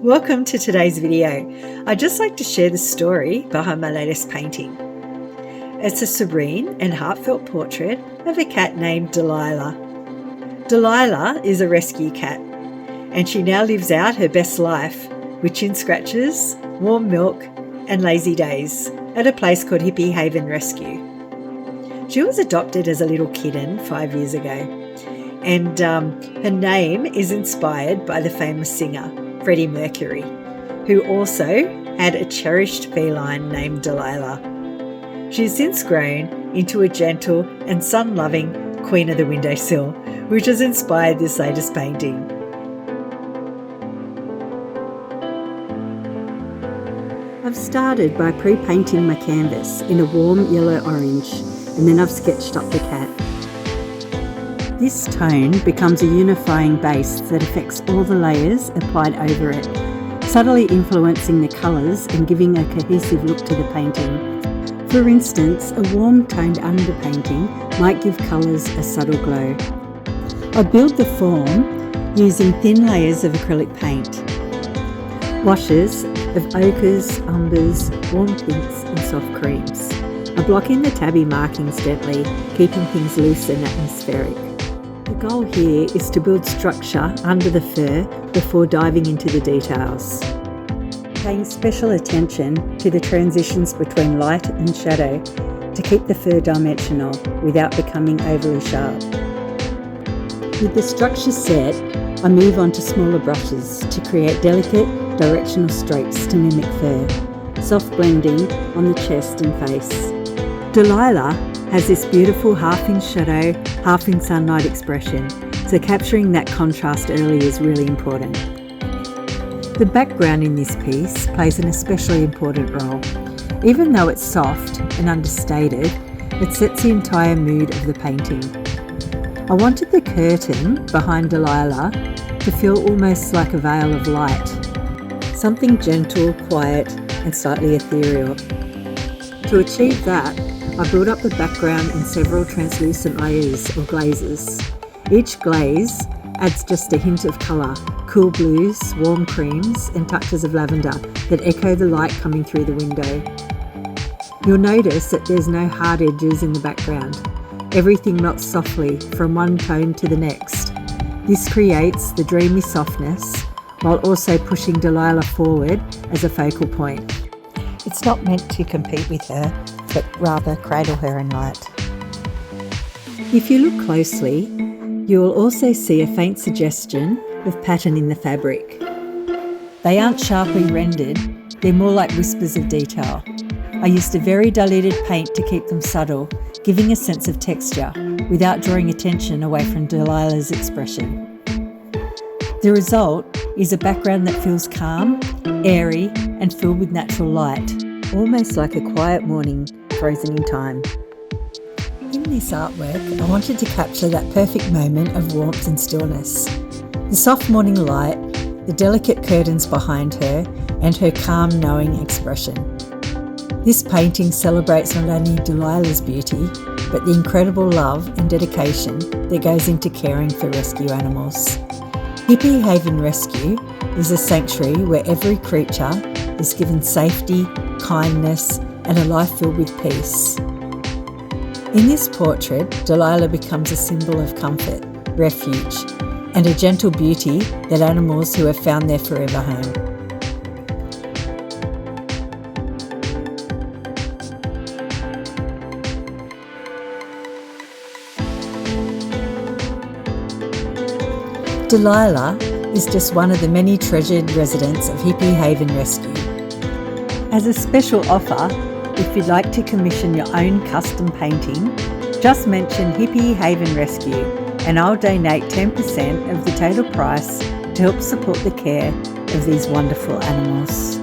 Welcome to today's video. I'd just like to share the story behind my latest painting. It's a serene and heartfelt portrait of a cat named Delilah. Delilah is a rescue cat, and she now lives out her best life with chin scratches, warm milk and lazy days at a place called Hippi Haven Rescue. She was adopted as a little kitten 5 years ago. And her name is inspired by the famous singer, Freddie Mercury, who also had a cherished feline named Delilah. She has since grown into a gentle and sun-loving queen of the windowsill, which has inspired this latest painting. I've started by pre-painting my canvas in a warm yellow-orange, and then I've sketched up the cat. This tone becomes a unifying base that affects all the layers applied over it, subtly influencing the colours and giving a cohesive look to the painting. For instance, a warm toned underpainting might give colours a subtle glow. I build the form using thin layers of acrylic paint, washes of ochres, umbers, warm pinks and soft creams. I block in the tabby markings gently, keeping things loose and atmospheric. The goal here is to build structure under the fur before diving into the details. Paying special attention to the transitions between light and shadow to keep the fur dimensional without becoming overly sharp. With the structure set, I move on to smaller brushes to create delicate, directional strokes to mimic fur, soft blending on the chest and face. Delilah has this beautiful half in shadow, half in sunlight expression, so capturing that contrast early is really important. The background in this piece plays an especially important role. Even though it's soft and understated, it sets the entire mood of the painting. I wanted the curtain behind Delilah to feel almost like a veil of light, something gentle, quiet and slightly ethereal. To achieve that, I built up the background in several translucent layers or glazes. Each glaze adds just a hint of colour, cool blues, warm creams and touches of lavender that echo the light coming through the window. You'll notice that there's no hard edges in the background. Everything melts softly from one tone to the next. This creates the dreamy softness while also pushing Delilah forward as a focal point. It's not meant to compete with her, but rather cradle her in light. If you look closely, you will also see a faint suggestion of pattern in the fabric. They aren't sharply rendered, they're more like whispers of detail. I used a very diluted paint to keep them subtle, giving a sense of texture without drawing attention away from Delilah's expression. The result is a background that feels calm, airy and filled with natural light, almost like a quiet morning frozen in time. In this artwork, I wanted to capture that perfect moment of warmth and stillness. The soft morning light, the delicate curtains behind her, and her calm, knowing expression. This painting celebrates not only Delilah's beauty, but the incredible love and dedication that goes into caring for rescue animals. Hippi Haven Rescue is a sanctuary where every creature is given safety, kindness, and a life filled with peace. In this portrait, Delilah becomes a symbol of comfort, refuge, and a gentle beauty that animals who have found their forever home. Delilah is just one of the many treasured residents of Hippi Haven Rescue. As a special offer, if you'd like to commission your own custom painting, just mention Hippi Haven Rescue and I'll donate 10% of the total price to help support the care of these wonderful animals.